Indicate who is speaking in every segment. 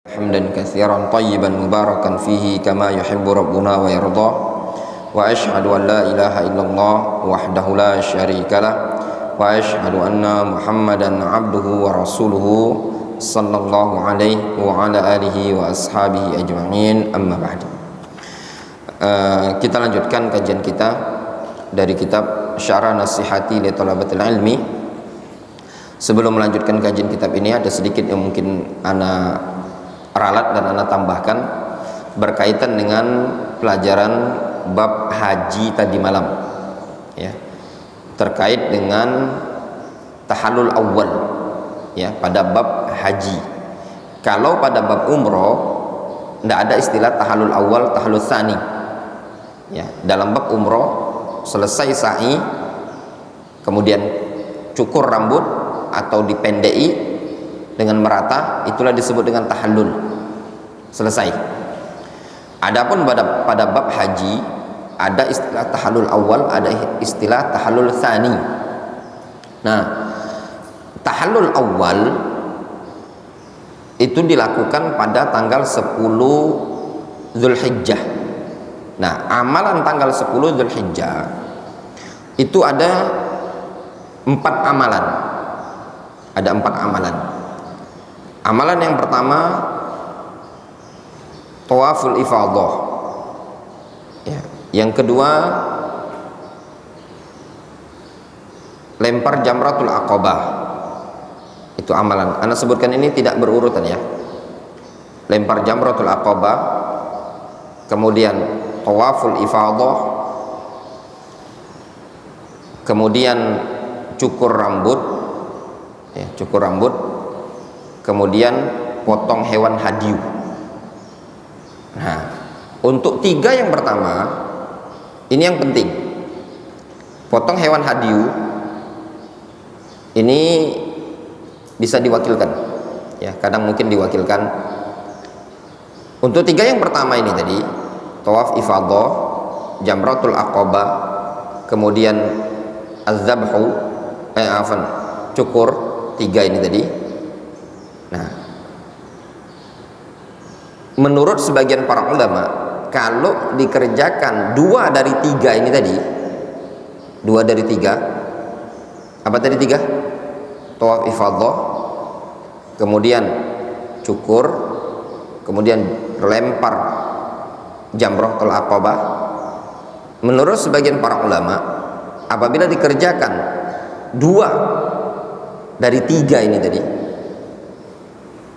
Speaker 1: حمدا كثيرا طيبا مباركا فيه كما يحب ربنا ويرضى وأشهد أن لا إله إلا الله وحده لا شريك له وأشهد أن محمدا عبده ورسوله صلى الله عليه وعلى آله وأصحابه أجمعين أما بعد. Kita lanjutkan kajian kita dari kitab Syarah Nasihati li Thalabatil Ilmi. Sebelum melanjutkan kajian kitab ini, ada sedikit yang mungkin ana ralat dan ana tambahkan berkaitan dengan pelajaran bab haji tadi malam, ya, terkait dengan tahallul awal, ya, pada bab haji. Kalau pada bab umroh tidak ada istilah tahallul awal, tahallul tsani, ya. Dalam bab umroh selesai sa'i kemudian cukur rambut atau dipendeki dengan merata, itulah disebut dengan tahallul, selesai. Adapun pada bab haji ada istilah tahallul awal, ada istilah tahallul tsani. Nah, tahallul awal itu dilakukan pada tanggal 10 Zulhijjah. Nah, amalan tanggal 10 Zulhijjah itu ada 4 amalan. Ada 4 amalan. Amalan yang pertama tawaful ifadah, ya. Yang kedua lempar jamratul aqabah. Itu amalan. Anda sebutkan ini tidak berurutan, ya. Lempar jamratul aqabah, kemudian tawaful ifadah, kemudian cukur rambut, ya, cukur rambut, kemudian potong hewan hadiu. Nah, untuk 3 yang pertama ini yang penting. Potong hewan hadiu ini bisa diwakilkan, ya, kadang mungkin diwakilkan. Untuk 3 yang pertama ini tadi, tawaf ifadah, jamratul aqabah, kemudian az-zabhu, cukur, 3 ini tadi. Nah, menurut sebagian para ulama, kalau dikerjakan 2 dari 3 ini tadi, 2 dari 3, apa tadi 3? Tawaf ifadah, kemudian cukur, kemudian lempar jamratul aqabah. Menurut sebagian para ulama, apabila dikerjakan 2 dari 3 ini tadi,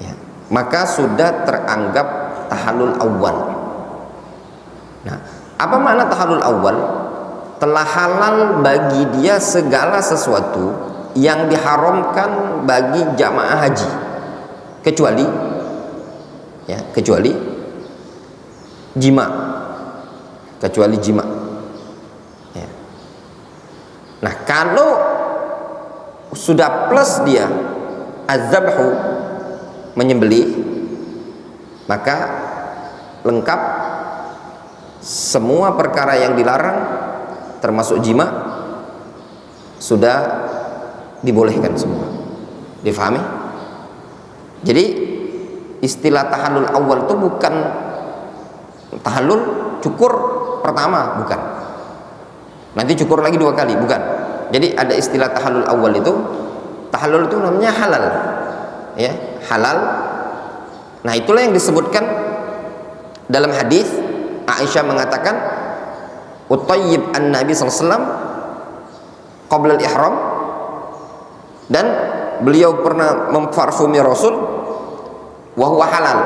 Speaker 1: ya, maka sudah teranggap tahallul awal. Nah, apa makna tahallul awal? Telah halal bagi dia segala sesuatu yang diharamkan bagi jamaah haji, kecuali, ya, kecuali jima, kecuali jima, ya. Nah, kalau sudah plus dia az-zabhu, menyembelih, maka lengkap semua perkara yang dilarang termasuk jima sudah dibolehkan semua. Difahami? Jadi istilah tahallul awal itu bukan tahallul cukur pertama, bukan. Nanti cukur lagi 2 kali, bukan. Jadi ada istilah tahallul awal itu, tahallul itu namanya halal, ya, halal. Nah, itulah yang disebutkan dalam hadis Aisyah mengatakan utayyib an-nabi sallallahu alaihi wasallam qabla al-ihram, dan beliau pernah memparfumi Rasul wa huwa halal,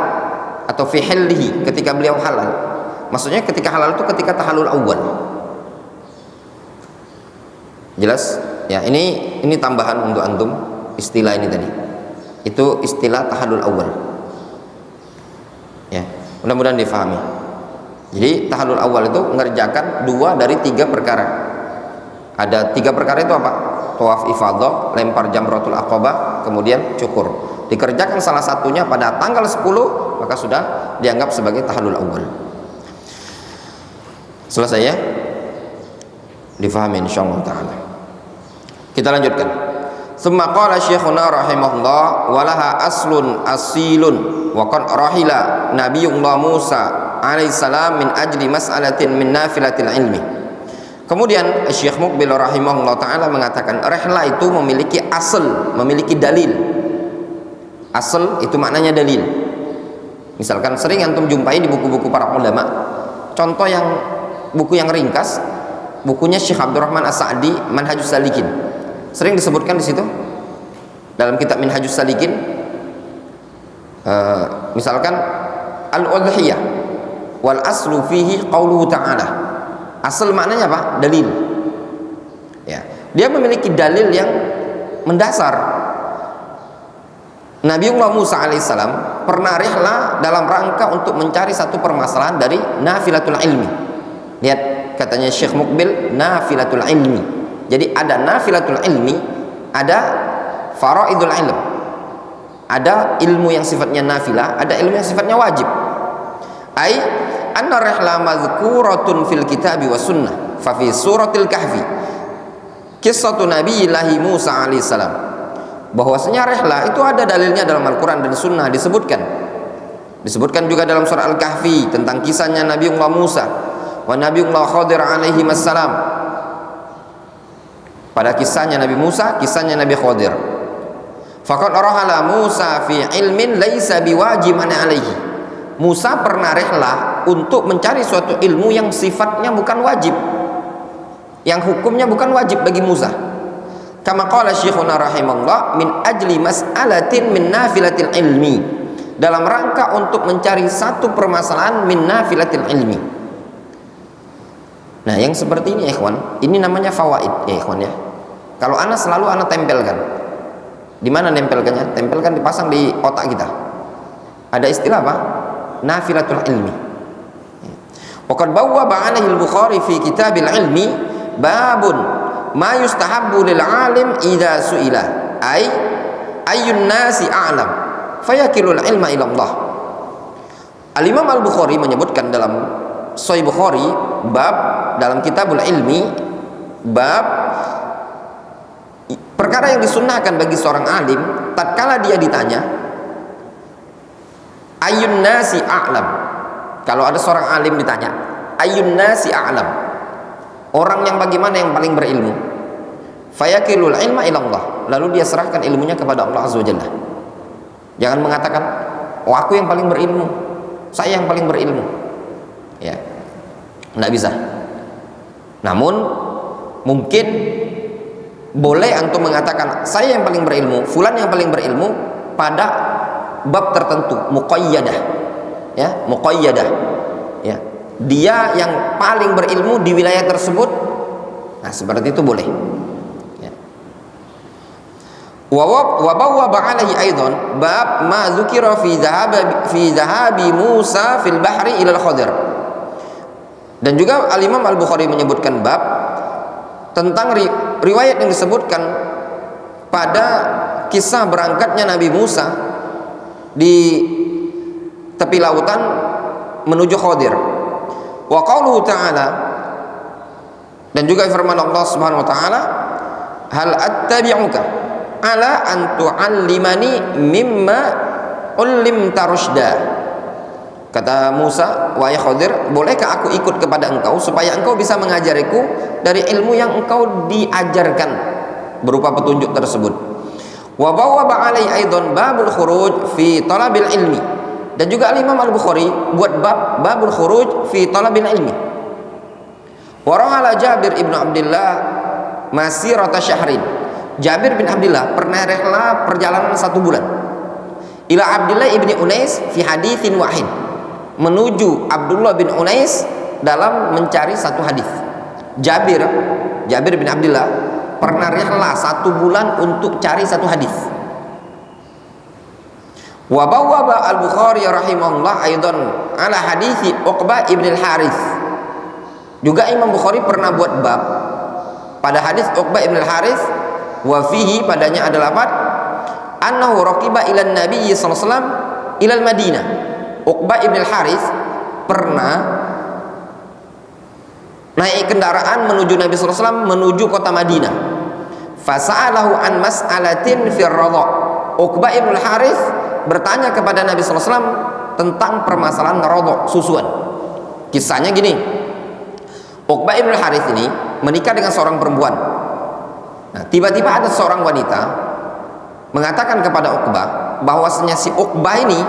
Speaker 1: atau fi hillihi, ketika beliau halal. Maksudnya ketika halal itu ketika tahallul awal. Jelas? Ya, ini tambahan untuk antum istilah ini tadi. Itu istilah tahallul awal. Ya, mudah-mudahan difahami. Jadi tahallul awal itu mengerjakan 2 dari 3 perkara. Ada 3 perkara itu apa? Tawaf ifadah, lempar jamratul aqabah, kemudian cukur. Dikerjakan salah satunya pada tanggal 10, maka sudah dianggap sebagai tahallul awal. Selesai, ya? Difahami insyaallah taala. Kita lanjutkan. Tsumma qala syekhuna rahimahullah walaha aslun asilun wa qad rahila nabiyullah Musa alaihissalam min ajli mas'alatin min nafilatil ilmi. Kemudian Syekh Muqbil rahimahullah ta'ala mengatakan rihlah itu memiliki asal, memiliki dalil. Asal itu maknanya dalil. Misalkan sering antum jumpai di buku-buku para ulama. Contoh yang buku yang ringkas, bukunya Syekh Abdurrahman As-Sa'di Manhajus Salikin. Sering disebutkan di situ dalam kitab Minhajus Salikin, misalkan al-udhiyah wal aslu fihi qauluhu ta'ala. Asal maknanya apa? Dalil. Ya, dia memiliki dalil yang mendasar. Nabiullah Musa alaihissalam pernah rihlah dalam rangka untuk mencari satu permasalahan dari nafilatul ilmi. Lihat katanya Syekh Muqbil, nafilatul ilmi. Jadi ada nafilatul ilmi, ada faraidul ilm. Ada ilmu yang sifatnya nafilah, ada ilmu yang sifatnya wajib. Ai anna rihla mazkuratun fil kitabi was sunnah. Fa fi suratil kahfi qissatu nabiyillahi Musa alaihissalam. Bahwasanya rihla itu ada dalilnya dalam Al-Qur'an dan sunnah disebutkan. Disebutkan juga dalam surah Al-Kahfi tentang kisahnya Nabiullah Musa wa Nabiullah Khadir alaihi wassalam. Pada kisahnya Nabi Musa, kisahnya Nabi Khadir. Faqad rahala Musa fi ilmin laisa biwajibin alaihi. Musa pernah rihlah untuk mencari suatu ilmu yang sifatnya bukan wajib, yang hukumnya bukan wajib bagi Musa. Kama qala syekhuna rahimahullah min ajli mas'alatin min nafilatil ilmi, dalam rangka untuk mencari satu permasalahan min nafilatil ilmi. Nah, yang seperti ini ya ikhwan, ini namanya fawaid ya ikhwan ya. Kalau ana selalu ana tempelkan. Di mana nempelkannya? Tempelkan, dipasang di otak kita. Ada istilah apa? Nafilatul ilmi. Waqad bawwaba 'alaihi al-Bukhari fi kitabil ilmi babun ma yustahabbu lil 'alim idza su'ila ay ayyun nasi a'lam fayakilul ilma ila Allah. Al-Imam Al-Bukhari menyebutkan dalam Sahih Bukhari bab dalam kitabul ilmi, bab perkara yang disunnahkan bagi seorang alim tatkala dia ditanya ayyun nasi a'lam. Kalau ada seorang alim ditanya ayyun nasi a'lam, orang yang bagaimana yang paling berilmu, fayakilul ilma ila Allah, lalu dia serahkan ilmunya kepada Allah azza wajalla. Jangan mengatakan oh aku yang paling berilmu, saya yang paling berilmu, ya tidak bisa. Namun mungkin boleh antum mengatakan saya yang paling berilmu, fulan yang paling berilmu pada bab tertentu, muqayyadah, ya, muqayyadah, ya, dia yang paling berilmu di wilayah tersebut. Nah, seperti itu boleh, ya. Wa bawwaba 'alaihi aidan bab ma dzukira fi dhahabi Musa fil bahri ila al-Khadir. Dan juga Al-Imam Al-Bukhari menyebutkan bab tentang riwayat yang disebutkan pada kisah berangkatnya Nabi Musa di tepi lautan menuju Khadir. Wa qauluhu ta'ala, dan juga firman Allah Subhanahu wa taala, hal attabi'uka ala an tu'allimani mimma ullimta rusyda. Kata Musa, wahai Khadir, bolehkah aku ikut kepada engkau supaya engkau bisa mengajariku dari ilmu yang engkau diajarkan berupa petunjuk tersebut. Wa bawwaba 'alaihi aidan babul khuruj fi talabil ilmi. Dan juga Imam Al-Bukhari buat bab babul khuruj fi talabil ilmi. Wa rahala Jabir ibn Abdullah masirata syahrin. Jabir bin Abdullah pernah rihlah perjalanan 1 bulan. Ila Abdullah ibni Unais fi haditsin wahid. Menuju Abdullah bin Unais dalam mencari satu hadis. Jabir bin Abdullah pernah rihlah 1 bulan untuk cari satu hadis. Wa bawwaba Al-Bukhari rahimahullah aidan ala hadisi Uqbah ibn al-Harith. Juga Imam Bukhari pernah buat bab pada hadis Uqbah ibn al-Harith, wa fihi, padanya adalah apa? Annahu raqiba ila Nabi sallallahu alaihi wasallam ila al-Madinah. Uqbah ibn al-Harith pernah naik kendaraan menuju Nabi sallallahu alaihi wasallam menuju kota Madinah. Fasa'alahu an mas'alatin fir radha. Uqbah ibn Harith bertanya kepada Nabi sallallahu alaihi wasallam tentang permasalahan radha, susuan. Kisahnya gini. Uqbah ibn Harith ini menikah dengan seorang perempuan. Nah, tiba-tiba ada seorang wanita mengatakan kepada Uqbah bahwasanya si Uqbah ini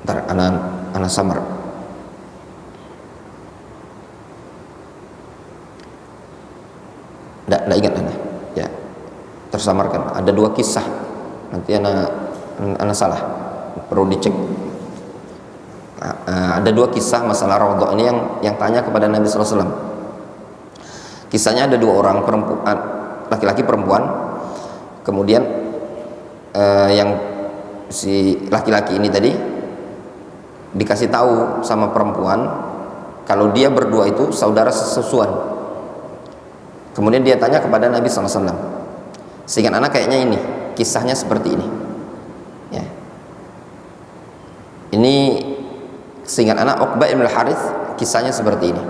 Speaker 1: ntar anak samar. Nggak ingat anak. Ya, tersamarkan. Ada 2 kisah. Nanti anak salah. Perlu dicek. Ada 2 kisah masalah raudhah ini yang tanya kepada Nabi sallallahu alaihi wasallam. Kisahnya ada 2 orang perempuan, laki-laki perempuan. Kemudian yang si laki-laki ini tadi dikasih tahu sama perempuan kalau dia berdua itu saudara sesusuan. Kemudian dia tanya kepada Nabi SAW. Seingat anak kayaknya ini kisahnya seperti ini. Ya. Ini seingat anak Uqbah ibn Harith kisahnya seperti ini.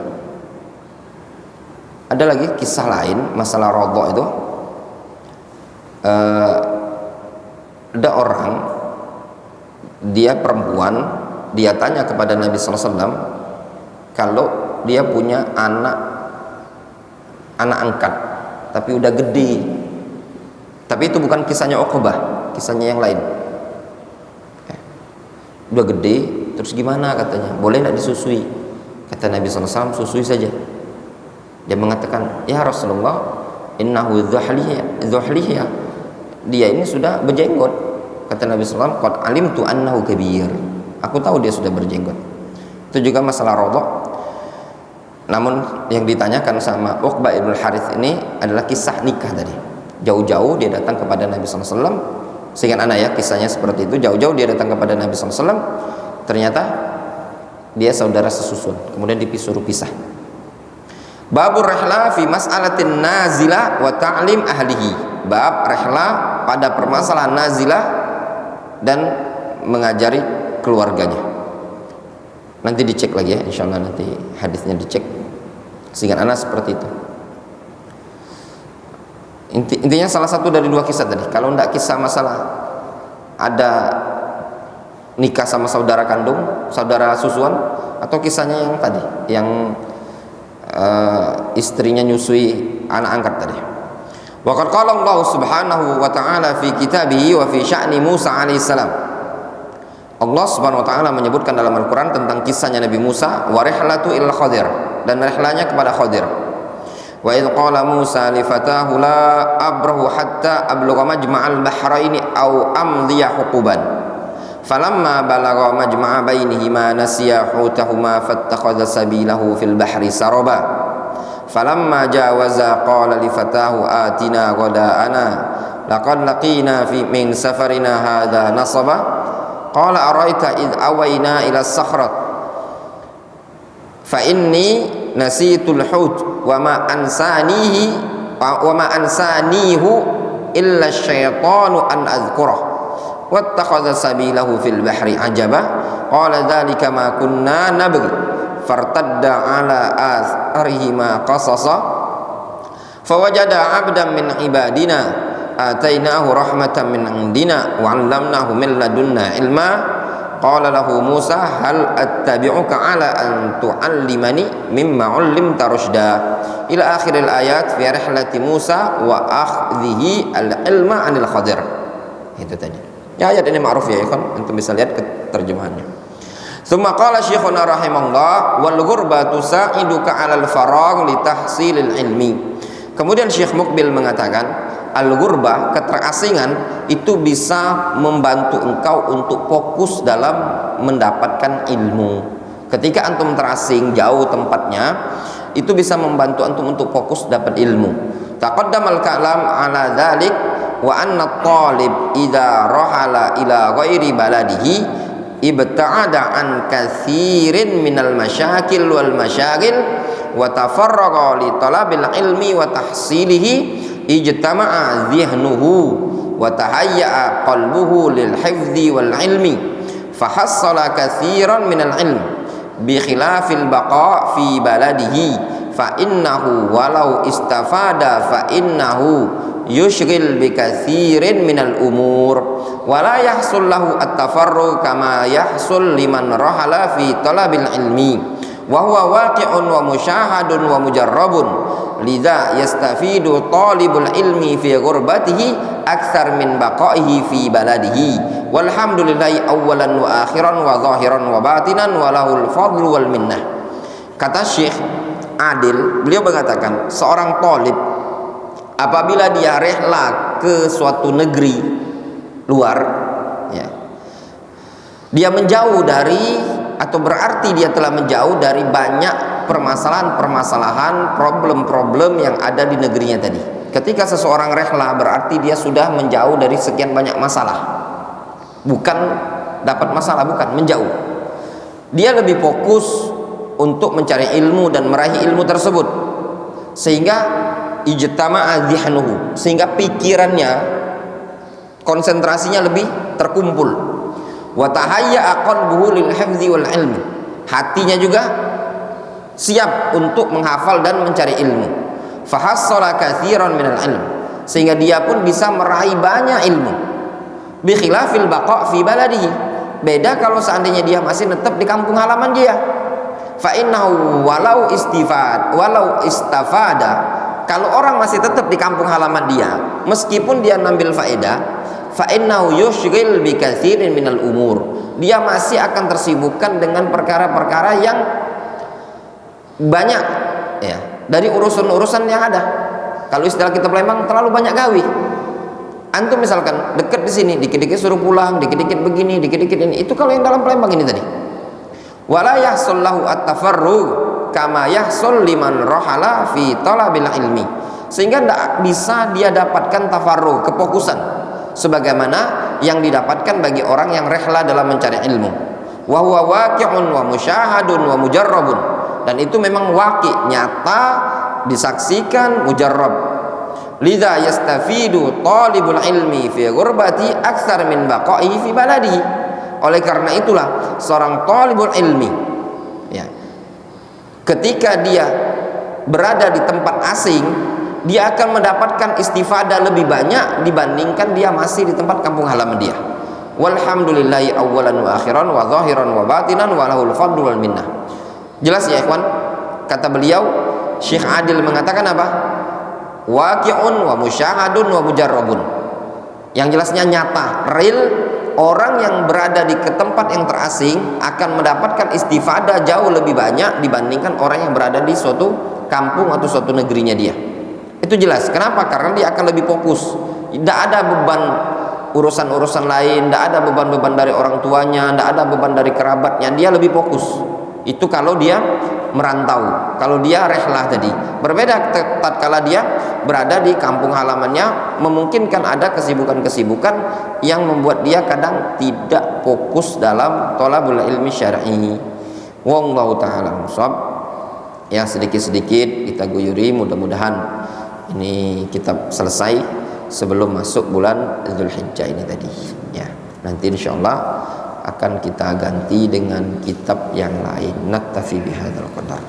Speaker 1: Ada lagi kisah lain masalah raudhah itu. Ada orang, dia perempuan, dia tanya kepada Nabi SAW kalau dia punya anak angkat tapi udah gede. Tapi itu bukan kisahnya Uqbah, kisahnya yang lain. Udah gede, terus gimana katanya? Boleh tidak disusui? Kata Nabi SAW, susui saja. Dia mengatakan, ya Rasulullah, innahu dhuhlihya. Dia ini sudah berjenggot. Kata Nabi SAW, qad alimtu annahu kabir. Aku tahu dia sudah berjenggot. Itu juga masalah raudhah. Namun yang ditanyakan sama Uqbah ibn Harith ini adalah kisah nikah tadi. Jauh-jauh dia datang kepada Nabi SAW. Seingat anak ya, kisahnya seperti itu. Jauh-jauh dia datang kepada Nabi SAW. Ternyata dia saudara sesusun. Kemudian disuruh pisah. Babur rihla fi mas'alatin nazilah wa ta'lim ahlihi. Bab rihla pada permasalahan nazilah dan mengajari keluarganya. Nanti dicek lagi ya, insyaallah nanti hadisnya dicek. Sehingga anak seperti itu. Intinya salah satu dari 2 kisah tadi. Kalau tidak kisah masalah ada nikah sama saudara kandung, saudara susuan, atau kisahnya yang tadi, yang istrinya nyusui anak angkat tadi. Wa qad qala Allah Subhanahu wa ta'ala fi kitabihi wa fi sya'ni Musa alaihi salam. Allah Subhanahu wa ta'ala menyebutkan dalam Al-Qur'an tentang kisahnya Nabi Musa, wa rihlatu il Khadir, dan rihlanya kepada Khadir. Wa idh qala Musa li fatahu la abrahu hatta ablugha majma'al bahraini aw amdiya huquban. Falamma balagha majma'a bainihima nasiya hutahuma fattakhadha sabilahu fil bahri saraba. Falamma jawaza qala li fatahu atina ghada'ana laqad laqina fi min safarina hadha nasaba. Qala araita id awayna ila as-sakhrat fa inni nasitul hut wa ma ansanihu illa syaitanu an adhkurah wattakhadha sabilahu fil bahri ajaba qala dzalika ma kunna nabghi fartadda ala atharihima qasasa fawajada 'abdan min ibadina atainahu rahmatan min indina wa 'allamnahu min ladunna ilma qala lahu Musa hal attabi'uka ala an tu'allimani mimma 'allimta rusyda ila akhiril ayat fi rihlati Musa wa akhdhihi al-ilma 'anil Khadir. Itu tadi. Ya, ayat ini ma'ruf ya kan, antum bisa lihat terjemahannya. Tsumma qala syekhuna rahimahullah wal ghurbatu sa'iduka 'alal faragh li tahsilil ilmi. Kemudian Syekh Mukbil mengatakan al-ghurbah, keterasingan itu bisa membantu engkau untuk fokus dalam mendapatkan ilmu. Ketika antum terasing jauh tempatnya, itu bisa membantu antum untuk fokus dapat ilmu. Taqaddamal kalam ala dzalik wa anna at-talib idza rahala ila ghairi baladihi ibta'ada an katsirin minal masyakil wal masyaghil wa tafarraga li talabil ilmi wa tahsilihi ijtama'a dhihnuhu wa tahayya'a qalbuhu lil hifdzi wal ilmi fahassala katsiran minal ilm bi khilafil baqa fi baladihi fa innahu walau istafada fa innahu yushghil bi katsirin minal umur wa la yahsul lahu at-tafarruq kama yahsul liman rahala fi talabil ilmi wa huwa waqi'un wa musyahadun wa mujarrabun lidza yastafidu talibul ilmi fi ghurbatihi aktsar min baqaihi fi baladihi walhamdulillahi awwalan wa akhiran wa zahiran wa batinan wa lahul fadlu wal minnah. Kata Syekh Adil, beliau mengatakan seorang talib apabila dia rehla ke suatu negeri luar, ya, dia menjauh dari, atau berarti dia telah menjauh dari banyak permasalahan-permasalahan, problem-problem yang ada di negerinya tadi. Ketika seseorang rehla berarti dia sudah menjauh dari sekian banyak masalah. Bukan dapat masalah, bukan, menjauh. Dia lebih fokus untuk mencari ilmu dan meraih ilmu tersebut. Sehingga ijtama'a dhihnuhu, sehingga pikirannya, konsentrasinya lebih terkumpul. Wa tahayya'a qalbuhu lil hifdzi wal ilmi, hatinya juga siap untuk menghafal dan mencari ilmu. Fahassala katsiran minal ilm, sehingga dia pun bisa meraih banyak ilmu. Bi khilafil baqa fi baladihi, beda kalau seandainya dia masih tetap di kampung halaman dia. Fa innahu walau istafada, kalau orang masih tetap di kampung halaman dia, meskipun dia ngambil faedah, fa innahu yushghil bi katsirin minal umur, dia masih akan tersibukkan dengan perkara-perkara yang banyak, ya, dari urusan-urusan yang ada. Kalau istilah kita Palembang, terlalu banyak gawi. Antum misalkan dekat di sini, dikit-dikit suruh pulang, dikit-dikit begini, dikit-dikit ini. Itu kalau yang dalam Palembang ini tadi. Wala yahsul lahu at-tafarruq kama yahsul liman rahala fi talabil ilmi, sehingga tidak bisa dia dapatkan tafarruq, kefokusan, sebagaimana yang didapatkan bagi orang yang rehla dalam mencari ilmu. Wa huwa waqi'un wa musyahadun wa mujarrabun, dan itu memang waqi', nyata, disaksikan, mujarrab. Lidza yastafidu talibul ilmi fi ghurbati aktsar min baqaihi fi baladihi. Oleh karena itulah seorang talibul ilmi, ya, ketika dia berada di tempat asing, dia akan mendapatkan istifadah lebih banyak dibandingkan dia masih di tempat kampung halaman dia. Walhamdulillahi awwalan wa akhiran wa zahiran wa batinan wa lahul fadlu wal minnah. Jelas ya ikhwan? Kata beliau, Syekh Adil mengatakan apa? Waqi'un wa musyahadun wa mujarrabun. Yang jelasnya nyata, real. Orang yang berada di tempat yang terasing akan mendapatkan istifadah jauh lebih banyak dibandingkan orang yang berada di suatu kampung atau suatu negerinya dia. Itu jelas. Kenapa? Karena dia akan lebih fokus. Tidak ada beban urusan-urusan lain, tidak ada beban-beban dari orang tuanya, tidak ada beban dari kerabatnya. Dia lebih fokus. Itu kalau dia merantau, kalau dia rehlah tadi. Berbeda tatkala dia berada di kampung halamannya, memungkinkan ada kesibukan-kesibukan yang membuat dia kadang tidak fokus dalam thalabul ilmi syar'i. Wallahu ta'ala shawab. Ya, sedikit-sedikit kita guyuri, mudah-mudahan ini kitab selesai sebelum masuk bulan Dzulhijjah ini tadi, ya. Nanti insyaallah akan kita ganti dengan kitab yang lain. Naktafi bihadzal qadar.